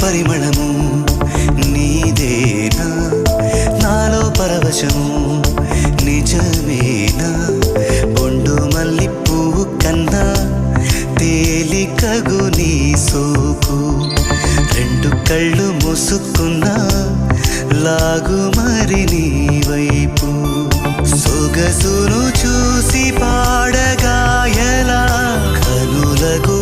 పరిమళము నీదేనా నాలో పరవశము నిజమేనా బొండు మల్లి పువ్వు కన్నా తేలికగు నీ సోకు రెండు కళ్ళు మూసుకున్నా లాగు మరి నీ వైపు సొగసును చూసి పాడగాయలా కనులకు